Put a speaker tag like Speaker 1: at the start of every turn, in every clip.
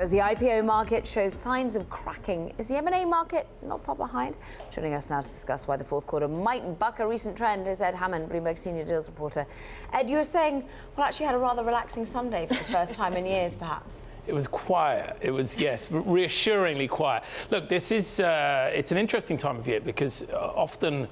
Speaker 1: As the IPO market shows signs of cracking, is the M&A market not far behind? Joining us now to discuss why the fourth quarter might buck a recent trend is Ed Hammond, Bloomberg senior deals reporter. Ed, you were saying, well, actually had a rather relaxing Sunday for the first time in years, perhaps.
Speaker 2: It was quiet. It was, yes, reassuringly quiet. Look, this is, it's an interesting time of year because often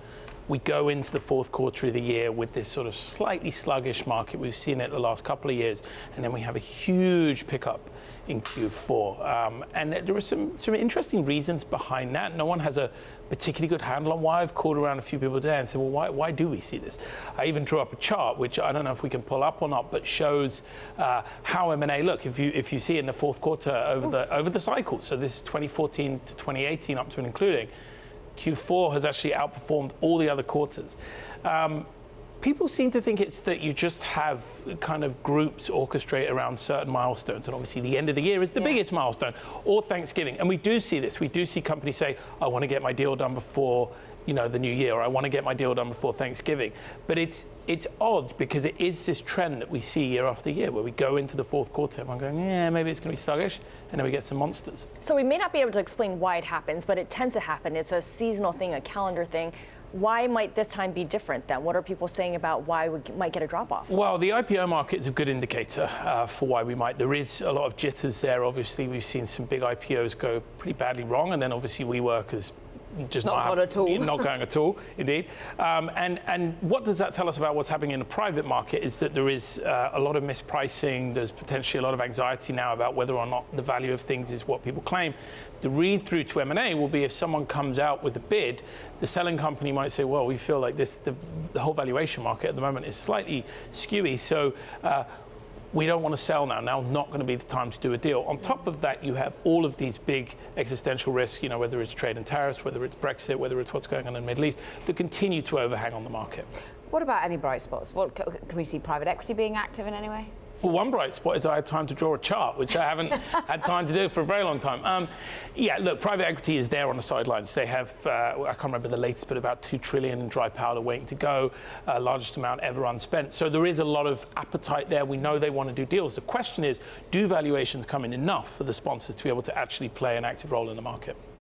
Speaker 2: we go into the fourth quarter of the year with this sort of slightly sluggish market. We've seen it the last couple of years, and then we have a huge pickup in Q4. And there are some interesting reasons behind that. No one has a particularly good handle on why. I've called around a few people today and said, well, why do we see this? I even drew up a chart, which I don't know if we can pull up or not, but shows how M&A look. If you see in the fourth quarter over the cycle, so this is 2014 to 2018 up to and including, Q4 has actually outperformed all the other quarters. People seem to think it's that you just have kind of groups orchestrate around certain milestones, and obviously the end of the year is the biggest milestone, or Thanksgiving. And we do see this. We do see companies say, I want to get my deal done before the new year, or I want to get my deal done before Thanksgiving. But it's odd because it is this trend that we see year after year where we go into the fourth quarter and I'm going, yeah, maybe it's going to be sluggish, and then we get some monsters.
Speaker 3: So we may not be able to explain why it happens, but it tends to happen. It's a seasonal thing, a calendar thing. Why might this time be different then? What are people saying about why we might get a drop-off?
Speaker 2: Well, the IPO market is a good indicator for why we might. There is a lot of jitters there. Obviously, we've seen some big IPOs go pretty badly wrong, and then obviously WeWork has just not going at all, indeed. And what does that tell us about what's happening in the private market is that there is a lot of mispricing. There's potentially a lot of anxiety now about whether or not the value of things is what people claim. The read through to M&A will be if someone comes out with a bid, the selling company might say, well, we feel like the whole valuation market at the moment is slightly skewy, so we don't want to sell now. Now's not going to be the time to do a deal. On top of that, you have all of these big existential risks, whether it's trade and tariffs, whether it's Brexit, whether it's what's going on in the Middle East, that continue to overhang on the market.
Speaker 1: What about any bright spots? Can we see private equity being active in any way?
Speaker 2: Well, one bright spot is I had time to draw a chart, which I haven't had time to do for a very long time. Yeah, look, private equity is there on the sidelines. They have, I can't remember the latest, but about $2 trillion in dry powder waiting to go, largest amount ever unspent. So there is a lot of appetite there. We know they want to do deals. The question is, do valuations come in enough for the sponsors to be able to actually play an active role in the market?